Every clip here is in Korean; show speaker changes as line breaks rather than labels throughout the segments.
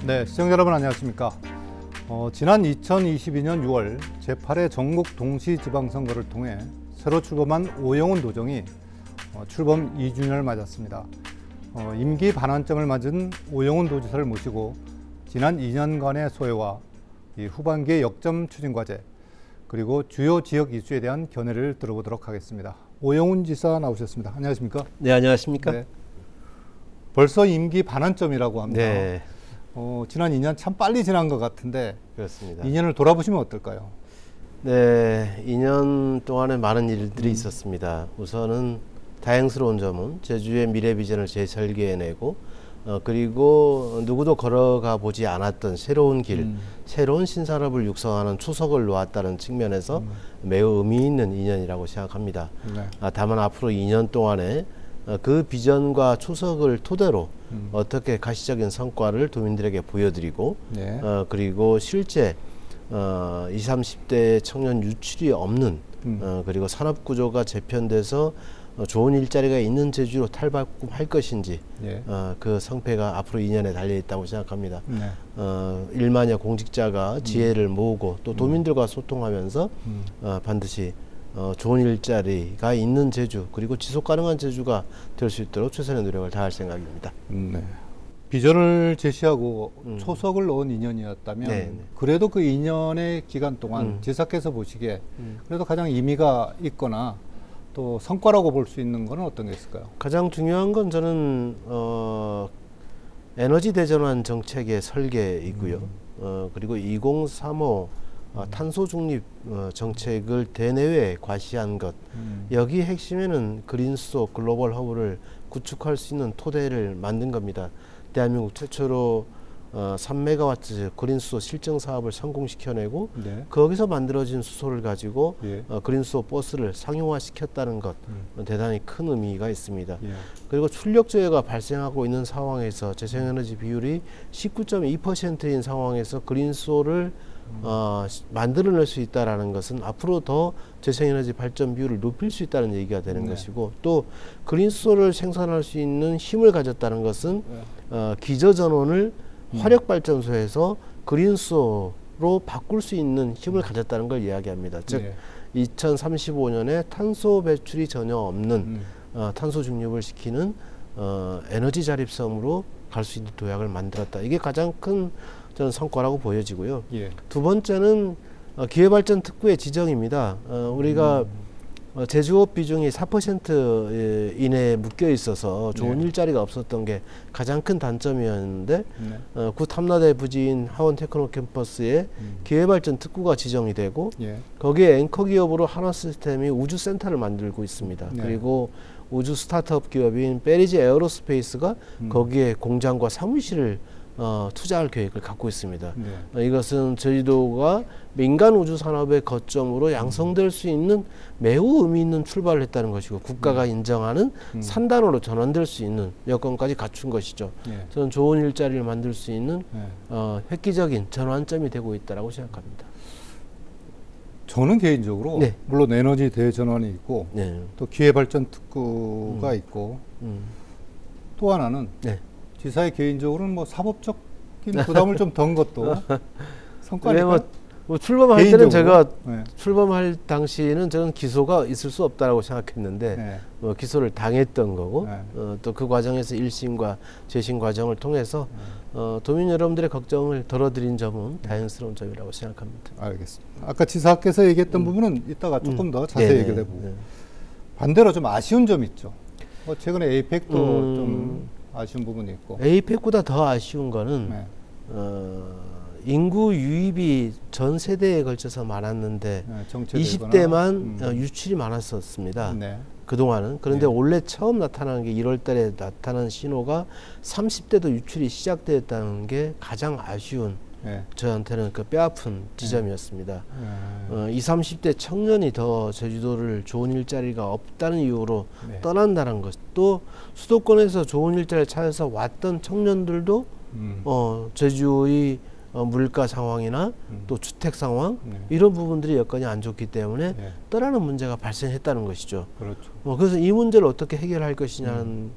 네, 시청자 여러분 안녕하십니까. 지난 2022년 6월 제8회 전국 동시지방선거를 통해 새로 출범한 오영훈 도정이 출범 2주년을 맞았습니다. 임기 반환점을 맞은 오영훈 도지사를 모시고 지난 2년간의 소회와 이 후반기의 역점 추진 과제 그리고 주요 지역 이슈에 대한 견해를 들어보도록 하겠습니다. 오영훈 지사 나오셨습니다. 안녕하십니까?
네, 안녕하십니까? 네.
벌써 임기 반환점이라고 합니다.
네.
지난 2년 참 빨리 지난 것 같은데
그렇습니다.
2년을 돌아보시면 어떨까요?
네, 2년 동안에 많은 일들이 있었습니다. 우선은 다행스러운 점은 제주의 미래 비전을 재설계해내고 그리고 누구도 걸어가 보지 않았던 새로운 길, 새로운 신산업을 육성하는 초석을 놓았다는 측면에서 매우 의미 있는 2년이라고 생각합니다. 네. 다만 앞으로 2년 동안에 그 비전과 초석을 토대로 어떻게 가시적인 성과를 도민들에게 보여드리고 네. 그리고 실제 20, 30대 청년 유출이 없는 그리고 산업구조가 재편돼서 좋은 일자리가 있는 제주로 탈바꿈할 것인지 네. 그 성패가 앞으로 2년에 달려있다고 생각합니다. 네. 1만여 공직자가 지혜를 모으고 또 도민들과 소통하면서 반드시 좋은 일자리가 있는 제주 그리고 지속가능한 제주가 될 수 있도록 최선의 노력을 다할 생각입니다.
네. 비전을 제시하고 초석을 넣은 2년이었다면 네. 그래도 그 2년의 기간 동안 지사께서 보시기에 그래도 가장 의미가 있거나 또 성과라고 볼 수 있는 건 어떤 게 있을까요?
가장 중요한 건 저는 에너지 대전환 정책의 설계이고요. 그리고 2035 탄소 중립 정책을 대내외에 과시한 것 여기 핵심에는 그린수소 글로벌 허브를 구축할 수 있는 토대를 만든 겁니다. 대한민국 최초로 3메가와트 그린수소 실증 사업을 성공시켜내고 네. 거기서 만들어진 수소를 가지고 예. 그린수소 버스를 상용화 시켰다는 것 대단히 큰 의미가 있습니다. 예. 그리고 출력저해가 발생하고 있는 상황에서 재생에너지 비율이 19.2%인 상황에서 그린수소를 만들어낼 수 있다는 것은 앞으로 더 재생에너지 발전 비율을 높일 수 있다는 얘기가 되는 네. 것이고 또 그린수소를 생산할 수 있는 힘을 가졌다는 것은 기저전원을 화력발전소에서 그린수소로 바꿀 수 있는 힘을 가졌다는 걸 이야기합니다. 즉 2035년에 탄소 배출이 전혀 없는 탄소 중립을 시키는 에너지 자립성으로 갈 수 있는 도약을 만들었다. 이게 가장 큰 저는 성과라고 보여지고요. 예. 두 번째는 기회발전 특구의 지정입니다. 우리가 제조업 비중이 4% 이내에 묶여 있어서 좋은 네. 일자리가 없었던 게 가장 큰 단점이었는데 네. 구 탐라대 부지인 하원 테크노 캠퍼스에 기회발전 특구가 지정이 되고 예. 거기에 앵커 기업으로 하나시스템이 우주센터를 만들고 있습니다. 네. 그리고 우주 스타트업 기업인 베리지 에어로스페이스가 거기에 공장과 사무실을 투자할 계획을 갖고 있습니다. 네. 이것은 제주도가 민간 우주 산업의 거점으로 양성될 수 있는 매우 의미 있는 출발을 했다는 것이고 국가가 인정하는 산단으로 전환될 수 있는 여건까지 갖춘 것이죠. 네. 저는 좋은 일자리를 만들 수 있는 획기적인 전환점이 되고 있다고 생각합니다.
저는 개인적으로 네. 물론 에너지 대전환이 있고 네. 또 기회발전 특구가 있고 또 하나는 네. 지사의 개인적으로는 뭐 사법적인 부담을 좀 던 것도 성과니까.
뭐 출범할 개인적으로? 때는 제가 네. 출범할 당시에는 저는 기소가 있을 수 없다라고 생각했는데 네. 기소를 당했던 거고 네. 또 그 과정에서 1심과 재심 과정을 통해서 도민 여러분들의 걱정을 덜어드린 점은 다행스러운 점이라고 생각합니다.
알겠습니다. 아까 지사께서 얘기했던 부분은 이따가 조금 더 자세히 얘기를 해보고 반대로 좀 아쉬운 점이 있죠. 최근에 에이펙도 좀 아쉬운 부분이 있고
에이펙보다 더 아쉬운 거는 네. 인구 유입이 전 세대에 걸쳐서 많았는데 네, 20대만 유출이 많았었습니다. 네. 그동안은. 그런데 네. 원래 처음 나타나는 게 1월 달에 나타난 신호가 30대도 유출이 시작되었다는 게 가장 아쉬운 네. 저한테는 그 뼈아픈 지점이었습니다. 20, 30대 청년이 더 제주도를 좋은 일자리가 없다는 이유로 네. 떠난다는 것. 또 수도권에서 좋은 일자리를 찾아서 왔던 청년들도 제주의 물가 상황이나 또 주택 상황 이런 부분들이 여건이 안 좋기 때문에 떠나는 문제가 발생했다는 것이죠. 그렇죠. 그래서 이 문제를 어떻게 해결할 것이냐는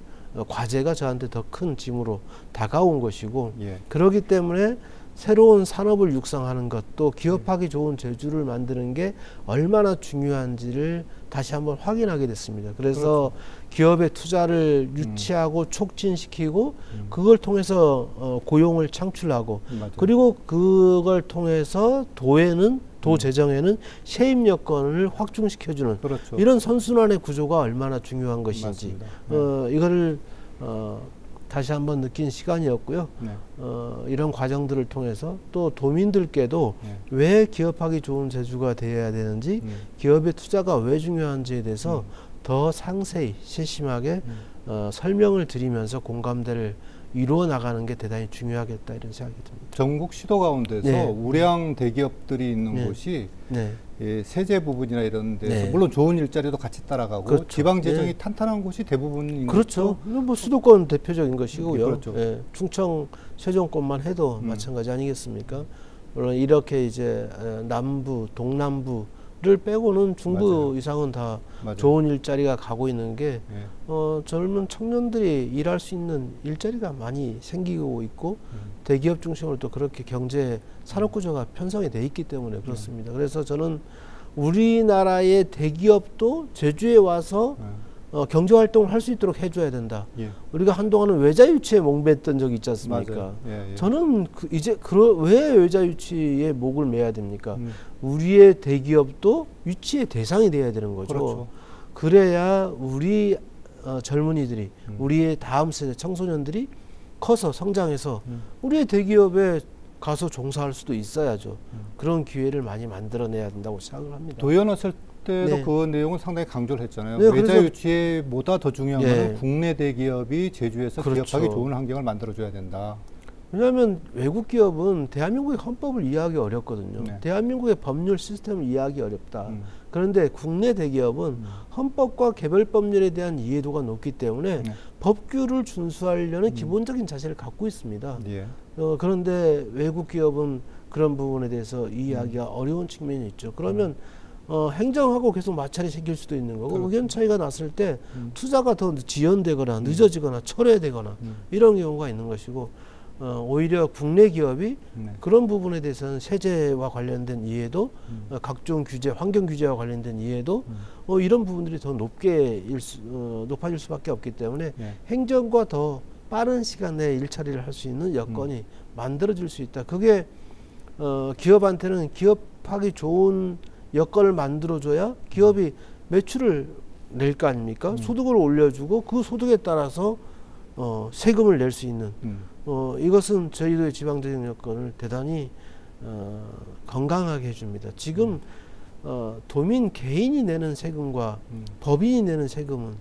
과제가 저한테 더 큰 짐으로 다가온 것이고
예.
그렇기 때문에 새로운 산업을 육성하는 것, 또 기업하기 좋은 제주를 만드는 게 얼마나 중요한지를 다시 한번 확인하게 됐습니다. 그래서 기업의 투자를 유치하고 촉진시키고 그걸 통해서 고용을 창출하고
맞아요.
그리고 그걸 통해서 도 재정에는 세입 여건을 확충시켜주는
그렇죠.
이런 선순환의 구조가 얼마나 중요한 것인지
맞습니다.
이거를 다시 한번 느낀 시간이었고요.
네.
이런 과정들을 통해서 또 도민들께도
네.
왜 기업하기 좋은 제주가 되어야 되는지 기업의 투자가 왜 중요한지에 대해서 더 상세히 세심하게 설명을 드리면서 공감대를 이루어 나가는 게 대단히 중요하겠다 이런 생각이 듭니다.
전국 시도 가운데서
네.
우량 대기업들이 있는
네.
곳이
네.
예, 세제 부분이나 이런 데서
네.
물론 좋은 일자리도 같이 따라가고
그렇죠.
지방 재정이
네.
탄탄한 곳이 대부분인
그렇죠.
것도
뭐 수도권 대표적인 것이고요.
그렇죠.
예, 충청, 세종권만 해도 마찬가지 아니겠습니까? 물론 이렇게 이제 남부, 동남부를 빼고는 중부
맞아요.
이상은 다
맞아요.
좋은 일자리가 가고 있는 게
예.
젊은 청년들이 일할 수 있는 일자리가 많이 생기고 있고 대기업 중심으로 또 그렇게 경제 산업 구조가 편성이 돼 있기 때문에 그렇습니다. 그래서 저는 우리나라의 대기업도 제주에 와서 경제 활동을 할 수 있도록 해줘야 된다.
예.
우리가 한동안은 외자 유치에 목맸던 적이 있지 않습니까?
맞아요. 예, 예.
저는 왜 외자 유치에 목을 매야 됩니까? 우리의 대기업도 유치의 대상이 돼야 되는 거죠.
그렇죠.
그래야 우리 젊은이들이 우리의 다음 세대 청소년들이 커서 성장해서 우리의 대기업에 가서 종사할 수도 있어야죠. 그런 기회를 많이 만들어내야 된다고 생각을 합니다.
도연했을 때도
네.
그 내용은 상당히 강조를 했잖아요.
네,
외자
그래서-
유치보다 더 중요한
예.
것은 국내 대기업이 제주에서
그렇죠.
기업하기 좋은 환경을 만들어줘야 된다.
왜냐하면 외국 기업은 대한민국의 헌법을 이해하기 어렵거든요.
네.
대한민국의 법률 시스템을 이해하기 어렵다. 그런데 국내 대기업은 헌법과 개별 법률에 대한 이해도가 높기 때문에
네.
법규를 준수하려는 기본적인 자세를 갖고 있습니다.
예.
그런데 외국 기업은 그런 부분에 대해서 이해하기가 어려운 측면이 있죠. 그러면 행정하고 계속 마찰이 생길 수도 있는 거고
그렇죠.
의견 차이가 났을 때 투자가 더 지연되거나 늦어지거나 철회되거나 이런 경우가 있는 것이고 오히려 국내 기업이
네.
그런 부분에 대해서는 세제와 관련된 이해도 각종 규제, 환경 규제와 관련된 이해도 이런 부분들이 더 높아질 수밖에 없기 때문에
예.
행정과 더 빠른 시간 내에 일처리를 할 수 있는 여건이 만들어질 수 있다. 그게 기업한테는 기업하기 좋은 여건을 만들어줘야 기업이 매출을 낼 거 아닙니까? 소득을 올려주고 그 소득에 따라서 세금을 낼 수 있는 이것은 저희도의 지방재정 여건을 대단히 건강하게 해줍니다. 지금 도민 개인이 내는 세금과 법인이 내는 세금은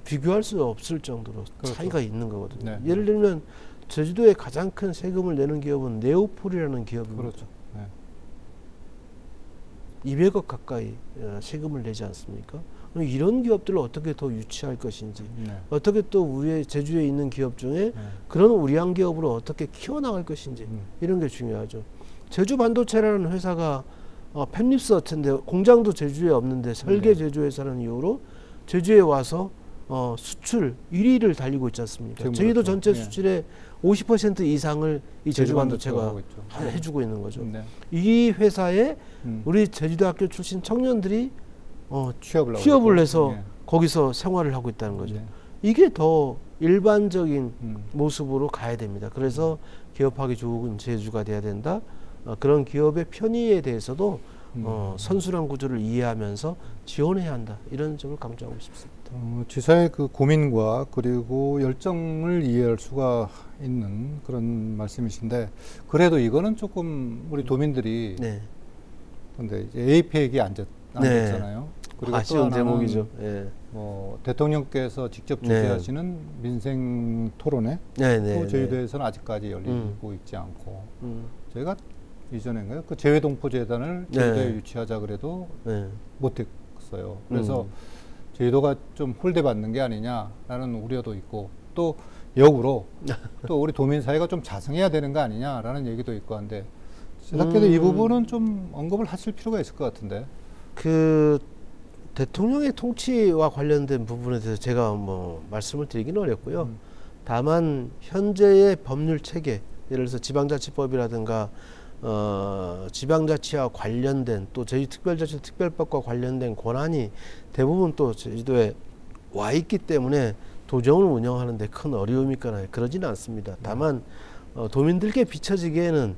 비교할 수 없을 정도로
그렇죠.
차이가 있는 거거든요.
네.
예를 들면 제주도에 가장 큰 세금을 내는 기업은 네오폴이라는 기업입니다.
그렇죠. 네.
200억 가까이 세금을 내지 않습니까? 이런 기업들을 어떻게 더 유치할 것인지,
네.
어떻게 또 우리의 제주에 있는 기업 중에 그런 우량 기업으로 어떻게 키워나갈 것인지 이런 게 중요하죠. 제주 반도체라는 회사가 팹립스 업체인데 공장도 제주에 없는데 설계 제조회사라는 이유로 제주에 와서 수출 1위를 달리고 있지 않습니까? 저희도
그렇죠.
전체
예.
수출의 50% 이상을 이 제주 반도체가
하고 있죠.
해주고 있는 거죠.
네.
이 회사에 우리 제주대학교 출신 청년들이
취업을
해서
예.
거기서 생활을 하고 있다는 거죠.
네.
이게 더 일반적인 모습으로 가야 됩니다. 그래서 기업하기 좋은 제주가 돼야 된다. 그런 기업의 편의에 대해서도 선순환 구조를 이해하면서 지원해야 한다. 이런 점을 강조하고 싶습니다.
지사의 그 고민과 그리고 열정을 이해할 수가 있는 그런 말씀이신데 그래도 이거는 조금 우리 도민들이
네.
근데 이제 APEC이 안 됐잖아요. 그리고
아쉬운
또 하나는
제목이죠. 예.
대통령께서 직접 주재하시는 민생 토론회 또 제주도에서는 아직까지 열리고 있지 않고 저희가 이전인가요? 그 재외동포재단을 제주도에 유치하자 그래도 못했어요. 그래서 제주도가 좀 홀대받는 게 아니냐라는 우려도 있고 또 역으로 또 우리 도민사회가 좀 자성해야 되는 거 아니냐라는 얘기도 있고 한데 지사께도 이 부분은 좀 언급을 하실 필요가 있을 것 같은데.
대통령의 통치와 관련된 부분에 대해서 제가 뭐 말씀을 드리기는 어렵고요. 다만 현재의 법률 체계, 예를 들어서 지방자치법이라든가 지방자치와 관련된 또 제주특별자치 특별법과 관련된 권한이 대부분 또 제주도에 와 있기 때문에 도정을 운영하는 데 큰 어려움이 있거나 그러지는 않습니다. 다만 도민들께 비춰지기에는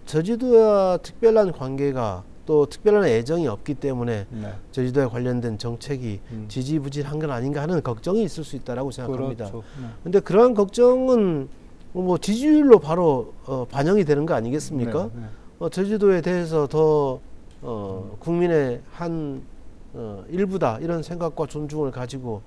제주도와 특별한 관계가 또 특별한 애정이 없기 때문에
네.
제주도에 관련된 정책이 지지부진한 건 아닌가 하는 걱정이 있을 수 있다라고 생각합니다.
그렇죠. 네.
근데 그러한 걱정은 뭐 지지율로 바로 반영이 되는 거 아니겠습니까?
네, 네.
제주도에 대해서 더 국민의 한 일부다 이런 생각과 존중을 가지고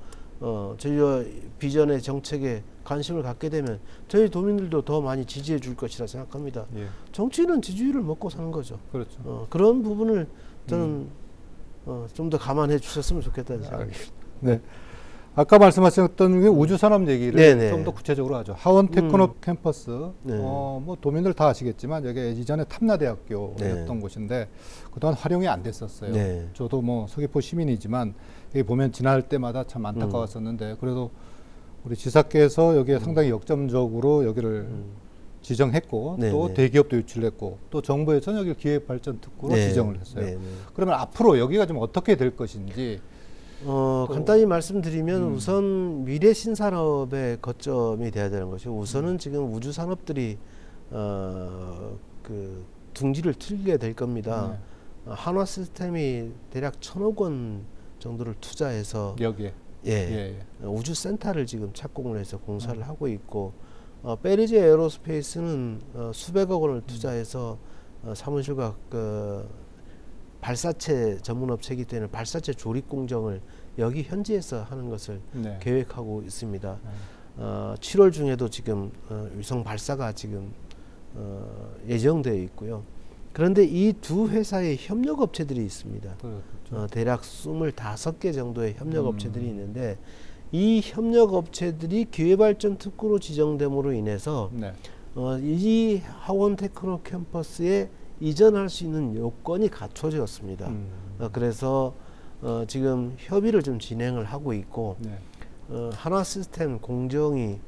제주도 비전의 정책에 관심을 갖게 되면 저희 도민들도 더 많이 지지해 줄 것이라 생각합니다.
예.
정치는 지지율을 먹고 사는 거죠.
그렇죠.
그런 부분을 저는 좀 더 감안해 주셨으면 좋겠다는 생각입니다.
네. 아까 말씀하셨던 게 우주산업 얘기를
네네.
좀 더 구체적으로 하죠. 하원 테크노 캠퍼스,
네.
뭐 도민들 다 아시겠지만 여기 이전에 탐라대학교였던
네.
곳인데 그동안 활용이 안 됐었어요.
네.
저도 뭐 서귀포 시민이지만 여기 보면 지날 때마다 참 안타까웠었는데 그래도 우리 지사께서 여기에 상당히 역점적으로 여기를 지정했고
네,
또
네.
대기업도 유치했고 또 정부에서는 여기를 기획발전특구로
네.
지정을 했어요.
네, 네.
그러면 앞으로 여기가 좀 어떻게 될 것인지
간단히 말씀드리면 우선 미래 신산업의 거점이 돼야 되는 것이고 우선은 지금 우주 산업들이 그 둥지를 틀게 될 겁니다. 한화 시스템이 대략 1,000억 원 정도를 투자해서
여기에
우주 센터를 지금 착공을 해서 공사를 하고 있고 페리즈 에어로스페이스는 수백억 원을 투자해서 사무실과 그 발사체 전문 업체이기 때문에 발사체 조립 공정을 여기 현지에서 하는 것을
네.
계획하고 있습니다. 7월 중에도 지금 위성 발사가 지금 예정되어 있고요. 그런데 이 두 회사의 협력 업체들이 있습니다.
그렇죠.
대략 25개 정도의 협력 업체들이 있는데 이 협력 업체들이 기회발전 특구로 지정됨으로 인해서
네.
이 하원 테크노 캠퍼스에 이전할 수 있는 요건이 갖춰졌습니다. 그래서 지금 협의를 좀 진행을 하고 있고
네.
한화 시스템 공정이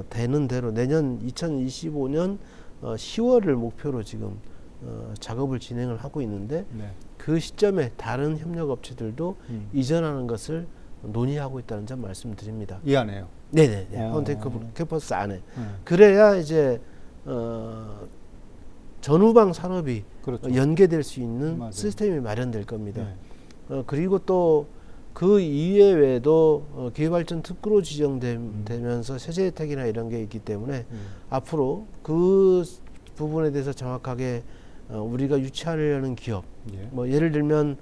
되는 대로 내년 2025년 10월을 목표로 지금 작업을 진행을 하고 있는데
네.
그 시점에 다른 협력 업체들도 이전하는 것을 논의하고 있다는 점 말씀드립니다.
이 안에요.
네네. 하원 테크노 캠퍼스 안에.
네.
그래야 이제 전후방 산업이
그렇죠.
연계될 수 있는
맞아요.
시스템이 마련될 겁니다.
네.
그리고 또 그 이외에도 기회발전 특구로 지정되면서 세제 혜택이나 이런 게 있기 때문에 앞으로 그 부분에 대해서 정확하게 우리가 유치하려는 기업,
예.
뭐 예를 들면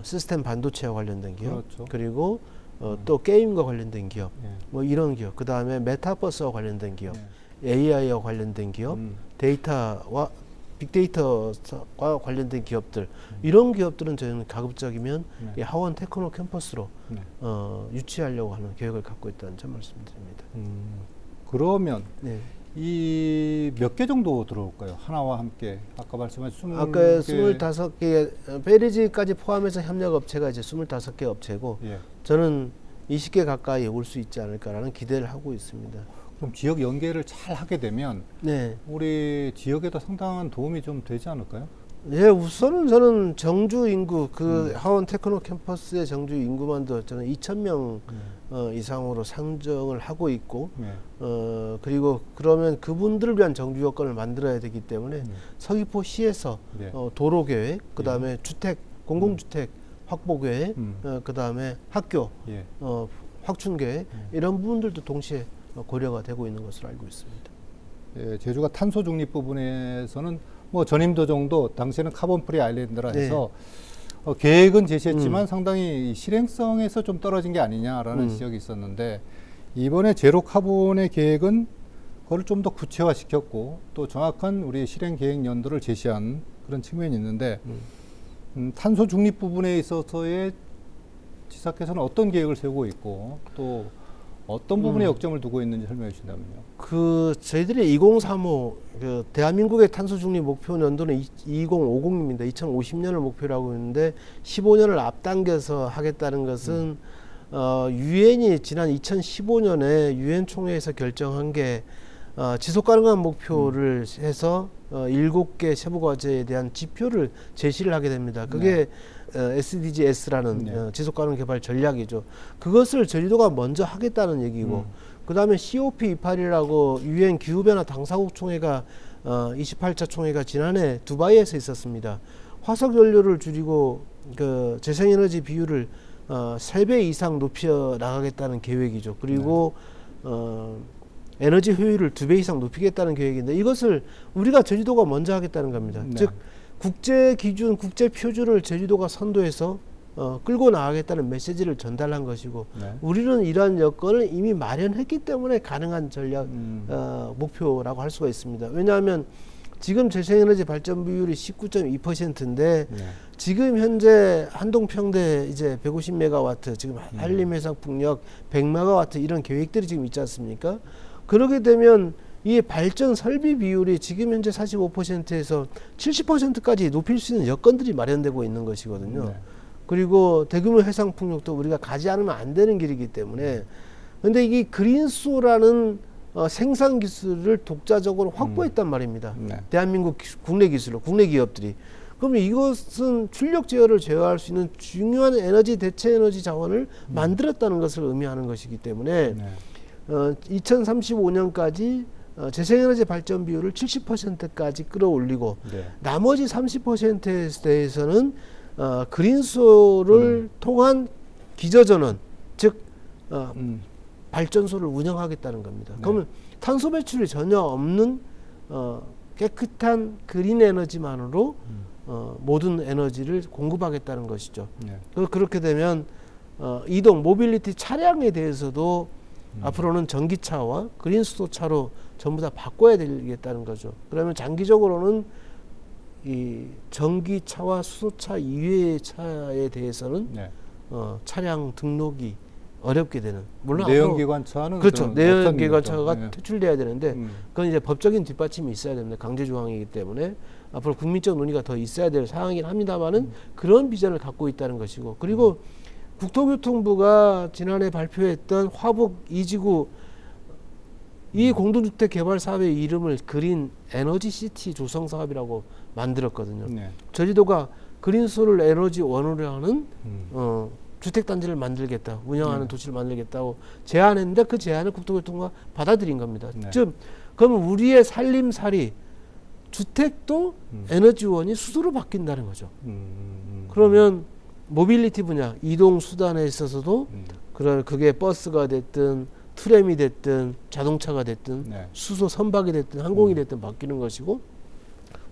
시스템 반도체와 관련된 기업,
그렇죠.
그리고 또 게임과 관련된 기업,
예.
뭐 이런 기업, 그 다음에 메타버스와 관련된 기업,
예.
AI와 관련된 기업, 데이터와 빅데이터와 관련된 기업들, 이런 기업들은 저희는 가급적이면 이 하원 테크노 캠퍼스로 유치하려고 하는 계획을 갖고 있다는 점 말씀드립니다.
그러면
네.
이 몇 개 정도 들어올까요? 하나와 함께 아까 말씀하신 20개.
아까 25개 페리지까지 포함해서 협력 업체가 이제 25개 업체고
예.
저는 20개 가까이 올 수 있지 않을까라는 기대를 하고 있습니다.
그럼 지역 연계를 잘 하게 되면
네.
우리 지역에도 상당한 도움이 좀 되지 않을까요?
예, 우선은 저는 정주 인구 하원 테크노 캠퍼스의 정주 인구만도 저는 2,000명 이상으로 상정을 하고 있고
네.
그리고 그러면 그분들을 위한 정주 여건을 만들어야 되기 때문에 서귀포시에서
네.
도로 계획, 그다음에 주택, 공공주택 확보 계획, 그다음에 학교
예.
확충 계획 이런 부분들도 동시에 고려가 되고 있는 것으로 알고 있습니다.
예, 제주가 탄소 중립 부분에서는 뭐 전임도 정도 당시에는 카본 프리 아일랜드라 해서 계획은 제시했지만 상당히 실행성에서 좀 떨어진 게 아니냐라는 지적이 있었는데 이번에 제로 카본의 계획은 그걸 좀 더 구체화시켰고 또 정확한 우리 실행 계획 연도를 제시한 그런 측면이 있는데 탄소 중립 부분에 있어서의 지사께서는 어떤 계획을 세우고 있고 또 어떤 부분에 역점을 두고 있는지 설명해 주신다면요.
저희들이 2035 대한민국의 탄소 중립 목표 연도는 2050입니다. 2050년을 목표로 하고 있는데 15년을 앞당겨서 하겠다는 것은 유엔이 지난 2015년에 유엔 총회에서 결정한 게 지속 가능한 목표를 해서 7개 세부 과제에 대한 지표를 제시를 하게 됩니다. 그게 SDGs라는 지속 가능 개발 전략이죠. 그것을 제주도가 먼저 하겠다는 얘기고, 그다음에 COP28이라고 유엔 기후 변화 당사국 총회가 28차 총회가 지난해 두바이에서 있었습니다. 화석 연료를 줄이고 그 재생에너지 비율을 3배 이상 높여 나가겠다는 계획이죠. 그리고 에너지 효율을 2배 이상 높이겠다는 계획인데, 이것을 우리가 제주도가 먼저 하겠다는 겁니다. 즉 국제 기준, 국제 표준을 제주도가 선도해서 끌고 나가겠다는 메시지를 전달한 것이고, 우리는 이러한 여건을 이미 마련했기 때문에 가능한 전략 목표라고 할 수가 있습니다. 왜냐하면 지금 재생에너지 발전 비율이 19.2%인데 지금 현재 한동평대 이제 150메가와트, 지금 한림해상풍력 100메가와트 이런 계획들이 지금 있지 않습니까? 그러게 되면 이 발전 설비 비율이 지금 현재 45%에서 70%까지 높일 수 있는 여건들이 마련되고 있는 것이거든요. 그리고 대규모 해상풍력도 우리가 가지 않으면 안 되는 길이기 때문에, 근데 이 그린수소라는 생산 기술을 독자적으로 확보했단 말입니다. 대한민국 국내 기술로, 국내 기업들이. 그러면 이것은 출력 제어를 제어할 수 있는 중요한 에너지 대체 에너지 자원을 만들었다는 것을 의미하는 것이기 때문에 2035년까지 재생에너지 발전 비율을 70%까지 끌어올리고 나머지 30%에 대해서는 그린수소를 통한 기저전원, 즉 발전소를 운영하겠다는 겁니다. 그러면 탄소 배출이 전혀 없는 깨끗한 그린 에너지만으로 모든 에너지를 공급하겠다는 것이죠. 그렇게 되면 이동, 모빌리티 차량에 대해서도 앞으로는 전기차와 그린 수소차로 전부 다 바꿔야 되겠다는 거죠. 그러면 장기적으로는 이 전기차와 수소차 이외의 차에 대해서는 차량 등록이 어렵게 되는, 물론
내연기관차는
그렇죠. 내연기관차가 퇴출돼야 되는데 그건 이제 법적인 뒷받침이 있어야 됩니다. 강제 조항이기 때문에 앞으로 국민적 논의가 더 있어야 될 상황이긴 합니다만은 그런 비전을 갖고 있다는 것이고, 그리고 국토교통부가 지난해 발표했던 화북 2지구 이 공동주택 개발 사업의 이름을 그린 에너지 시티 조성 사업이라고 만들었거든요. 제주도가 그린소를 에너지 원으로 하는 주택단지를 만들겠다, 운영하는 도시를 만들겠다고 제안했는데 그 제안을 국토교통부가 받아들인 겁니다. 즉 그러면 우리의 살림살이 주택도 에너지원이 수소로 바뀐다는 거죠. 그러면 모빌리티 분야, 이동 수단에 있어서도 그게 버스가 됐든 트램이 됐든 자동차가 됐든 수소 선박이 됐든 항공이 됐든 바뀌는 것이고,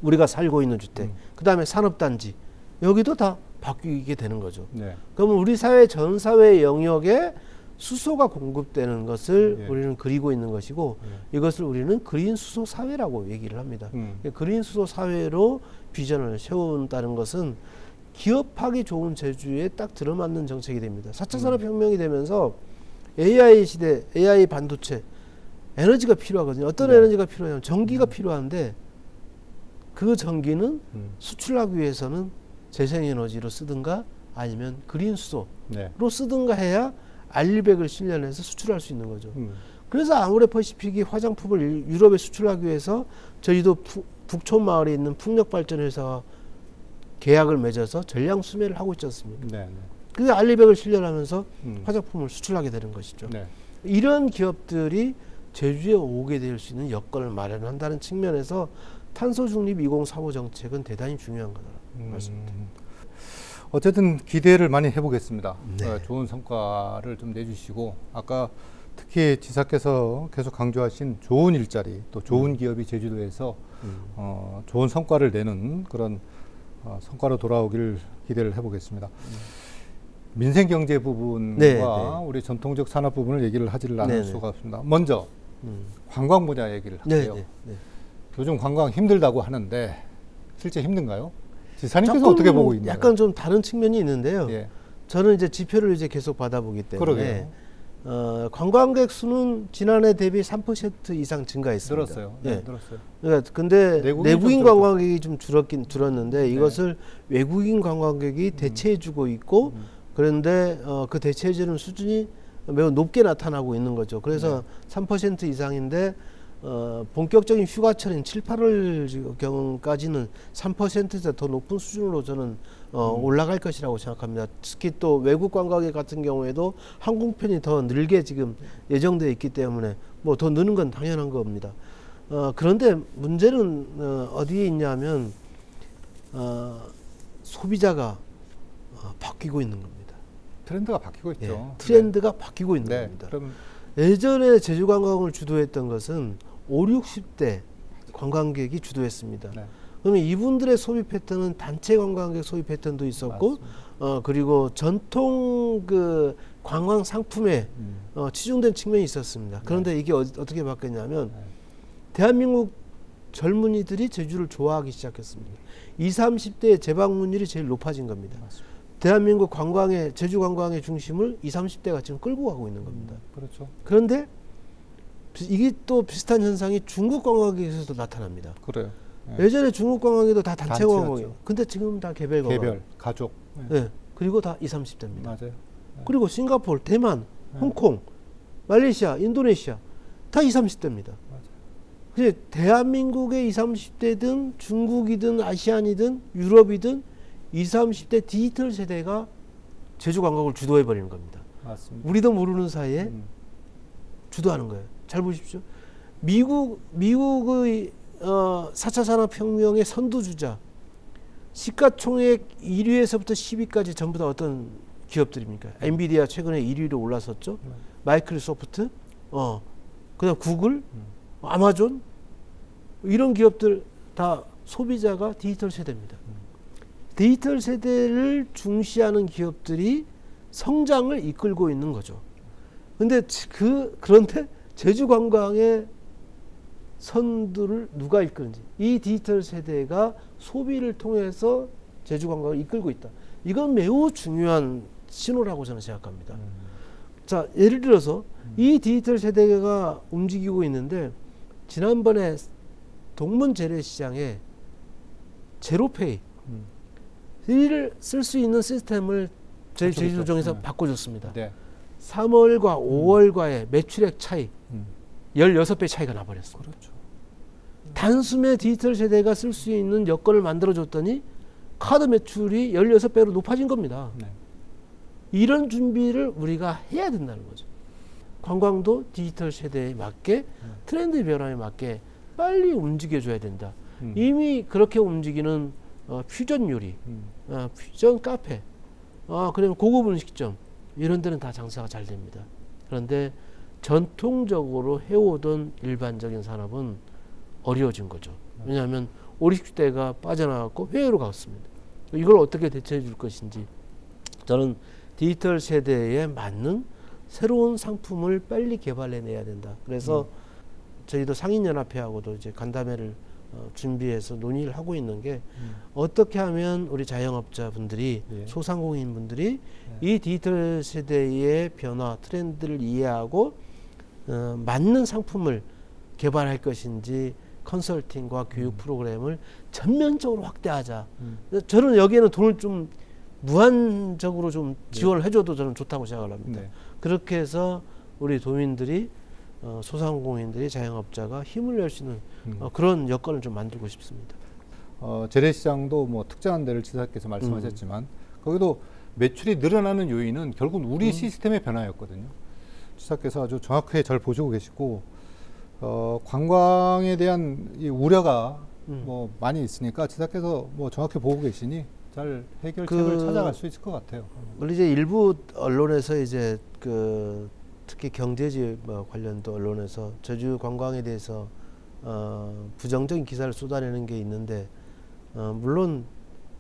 우리가 살고 있는 주택, 그 다음에 산업단지, 여기도 다 바뀌게 되는 거죠. 그러면 우리 사회 전 사회 영역에 수소가 공급되는 것을 우리는 그리고 있는 것이고, 이것을 우리는 그린 수소 사회라고 얘기를 합니다. 그린 수소 사회로 비전을 세운다는 것은 기업하기 좋은 제주에 딱 들어맞는 정책이 됩니다. 4차 산업혁명이 되면서 AI 시대, AI 반도체, 에너지가 필요하거든요. 어떤 에너지가 필요하냐면 전기가 필요한데, 그 전기는 수출하기 위해서는 재생에너지로 쓰든가 아니면 그린 수소로 쓰든가 해야 알리백을 실현해서 수출할 수 있는 거죠. 그래서 아모레퍼시픽이 화장품을 유럽에 수출하기 위해서 저희도 북촌 마을에 있는 풍력발전회사와 계약을 맺어서 전량 수매를 하고 있지 않습니까? 그게 알리백을 실현하면서 화장품을 수출하게 되는 것이죠. 이런 기업들이 제주에 오게 될 수 있는 여건을 마련한다는 측면에서 탄소 중립 2035 정책은 대단히 중요한 거다라고 말씀드립니다.
어쨌든 기대를 많이 해보겠습니다. 좋은 성과를 좀 내주시고, 아까 특히 지사께서 계속 강조하신 좋은 일자리, 또 좋은 기업이 제주도에서 좋은 성과를 내는 그런 성과로 돌아오기를 기대를 해보겠습니다. 민생경제 부분과 우리 전통적 산업 부분을 얘기를 하지를 않을 수가 없습니다. 먼저 관광 분야 얘기를 할게요. 요즘 관광 힘들다고 하는데 실제 힘든가요? 지사님께서 어떻게 보고 있나요?
약간 좀 다른 측면이 있는데요. 저는 이제 지표를 이제 계속 받아보기 때문에 관광객 수는 지난해 대비 3% 이상 증가했습니다.
늘었어요.
예.
네, 늘었어요.
그러니까 근데 내국인 관광객이 좀 줄었는데
네.
이것을 외국인 관광객이 대체해주고 있고 그런데 그 대체해주는 수준이 매우 높게 나타나고 있는 거죠. 그래서 3% 이상인데 본격적인 휴가철인 7, 8월 경까지는 3%에서 더 높은 수준으로 저는 올라갈 것이라고 생각합니다. 특히 또 외국 관광객 같은 경우에도 항공편이 더 늘게 지금 예정되어 있기 때문에 뭐 더 느는 건 당연한 겁니다. 그런데 문제는 어디에 있냐면 소비자가 바뀌고 있는 겁니다.
트렌드가 바뀌고 있죠.
예, 트렌드가 바뀌고 있는 겁니다.
그럼
예전에 제주 관광을 주도했던 것은 5, 60대 관광객이 주도했습니다.
네.
그러면 이분들의 소비 패턴은 단체 관광객 소비 패턴도 있었고, 그리고 전통 그 관광 상품에 치중된 측면이 있었습니다. 그런데 이게 어떻게 바뀌었냐면 대한민국 젊은이들이 제주를 좋아하기 시작했습니다. 20, 30대의 재방문율이 제일 높아진 겁니다.
맞습니다.
대한민국 관광의 제주 관광의 중심을 20, 30대가 지금 끌고 가고 있는 겁니다.
그렇죠.
그런데 이게 또 비슷한 현상이 중국 관광객에서도 나타납니다.
그래요.
예전에 중국 관광객도 다 단체
단체였죠.
관광이에요. 근데 지금 다 개별 관광.
개별, 가족.
네. 그리고 다 20, 30대입니다.
맞아요.
그리고 싱가포르, 대만, 홍콩, 말레이시아, 인도네시아 다 20, 30대입니다. 근데 대한민국의 20, 30대든 중국이든 아시안이든 유럽이든 20, 30대 디지털 세대가 제주 관광을 주도해 버리는 겁니다.
맞습니다.
우리도 모르는 사이에 주도하는 거예요. 잘 보십시오. 미국의 4차 산업혁명의 선두주자, 시가총액 1위에서부터 10위까지 전부 다 어떤 기업들입니까? 엔비디아 최근에 1위로 올라섰죠. 마이크로소프트, 그다음 구글, 아마존 이런 기업들 다 소비자가 디지털 세대입니다. 디지털 세대를 중시하는 기업들이 성장을 이끌고 있는 거죠. 그런데 제주 관광의 선두를 누가 이끄는지, 이 디지털 세대가 소비를 통해서 제주 관광을 이끌고 있다. 이건 매우 중요한 신호라고 저는 생각합니다. 자, 예를 들어서 이 디지털 세대가 움직이고 있는데 지난번에 동문 재래시장에 제로페이 를 쓸 수 있는 시스템을 저희 제주도정에서 바꿔줬습니다.
네.
3월과 5월과의 매출액 차이 16배 차이가 나버렸습니다.
그렇죠.
단숨에 디지털 세대가 쓸 수 있는 여건을 만들어줬더니 카드 매출이 16배로 높아진 겁니다.
네.
이런 준비를 우리가 해야 된다는 거죠. 관광도 디지털 세대에 맞게 트렌드 변화에 맞게 빨리 움직여줘야 된다. 이미 그렇게 움직이는 퓨전 요리, 퓨전 카페, 그다음에 고급 음식점 이런 데는 다 장사가 잘 됩니다. 그런데 전통적으로 해오던 일반적인 산업은 어려워진 거죠. 왜냐하면 5, 60대가 빠져나갔고 해외로 갔습니다. 이걸 어떻게 대체해 줄 것인지 저는 디지털 세대에 맞는 새로운 상품을 빨리 개발해내야 된다. 그래서 저희도 상인연합회하고도 이제 간담회를 준비해서 논의를 하고 있는 게 어떻게 하면 우리 자영업자분들이 소상공인분들이 이 디지털 세대의 변화 트렌드를 이해하고 맞는 상품을 개발할 것인지 컨설팅과 교육 프로그램을 전면적으로 확대하자. 저는 여기에는 돈을 좀 무한적으로 좀 지원을 해줘도 저는 좋다고 생각을 합니다. 그렇게 해서 우리 도민들이 소상공인들이 자영업자가 힘을 낼 수 있는 그런 여건을 좀 만들고 싶습니다.
재래시장도 뭐 특정한 데를 지사께서 말씀하셨지만 거기도 매출이 늘어나는 요인은 결국은 우리 시스템의 변화였거든요. 지사께서 아주 정확하게 잘 보시고 계시고 관광에 대한 이 우려가 뭐 많이 있으니까 지사께서 뭐 정확히 보고 계시니 잘 해결책을 찾아갈 수 있을 것 같아요.
우리 이제 일부 언론에서 이제 특히 경제지 관련도 언론에서 제주 관광에 대해서 부정적인 기사를 쏟아내는 게 있는데 물론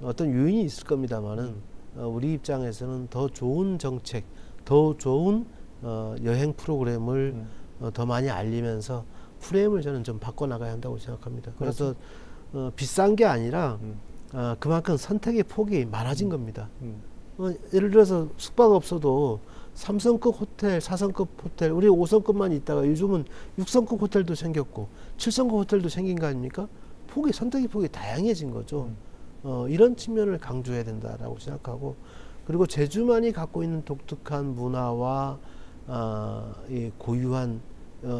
어떤 요인이 있을 겁니다만은 우리 입장에서는 더 좋은 정책, 더 좋은 여행 프로그램을 더 많이 알리면서 프레임을 저는 좀 바꿔나가야 한다고 생각합니다. 그래서 비싼 게 아니라 그만큼 선택의 폭이 많아진 겁니다. 예를 들어서 숙박업소도 3성급 호텔, 4성급 호텔, 우리 5성급만 있다가 요즘은 6성급 호텔도 생겼고 7성급 호텔도 생긴 거 아닙니까? 선택의 폭이 다양해진 거죠. 이런 측면을 강조해야 된다라고 생각하고, 그리고 제주만이 갖고 있는 독특한 문화와 이 고유한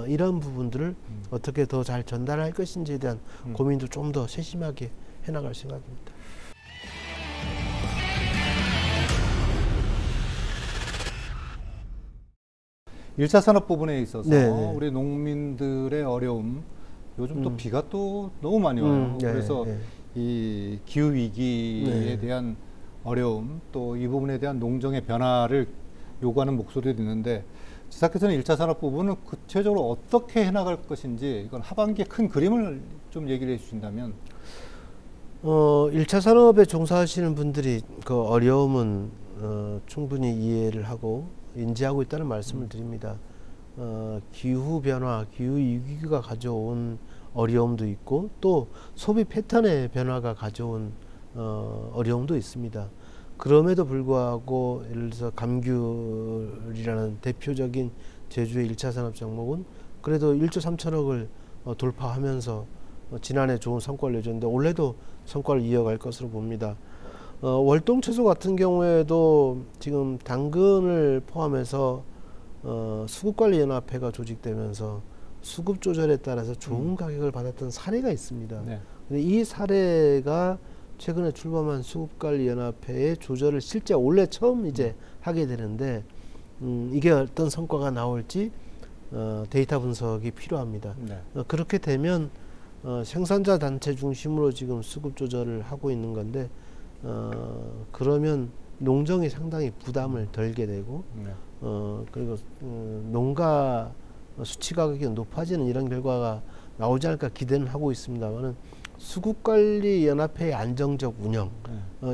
이런 부분들을 어떻게 더 잘 전달할 것인지에 대한 고민도 좀 더 세심하게 해나갈 생각입니다.
일차 산업 부분에 있어서
네네.
우리 농민들의 어려움, 요즘 또 비가 또 너무 많이 와요. 그래서 이 기후 위기에 대한 어려움, 또 이 부분에 대한 농정의 변화를 요구하는 목소리도 있는데, 지사께서는 1차 산업 부분을 구체적으로 어떻게 해나갈 것인지, 이건 하반기에 큰 그림을 좀 얘기를 해주신다면.
1차 산업에 종사하시는 분들이 그 어려움은 충분히 이해를 하고 인지하고 있다는 말씀을 드립니다. 기후 변화, 기후 위기가 가져온 어려움도 있고, 또 소비 패턴의 변화가 가져온 어려움도 있습니다. 그럼에도 불구하고 예를 들어서 감귤이라는 대표적인 제주의 1차 산업 종목은 그래도 1조 3천억을 돌파하면서 지난해 좋은 성과를 내줬는데 올해도 성과를 이어갈 것으로 봅니다. 월동채소 같은 경우에도 지금 당근을 포함해서 수급관리연합회가 조직되면서 수급 조절에 따라서 좋은 가격을 받았던 사례가 있습니다.
네.
근데 이 사례가 최근에 출범한 수급관리연합회의 조절을 실제 올해 처음 이제 하게 되는데, 이게 어떤 성과가 나올지 데이터 분석이 필요합니다.
네.
그렇게 되면 생산자 단체 중심으로 지금 수급 조절을 하고 있는 건데, 그러면 농정이 상당히 부담을 덜게 되고, 그리고 농가 수치 가격이 높아지는 이런 결과가 나오지 않을까 기대는 하고 있습니다만은, 수급관리연합회의 안정적 운영,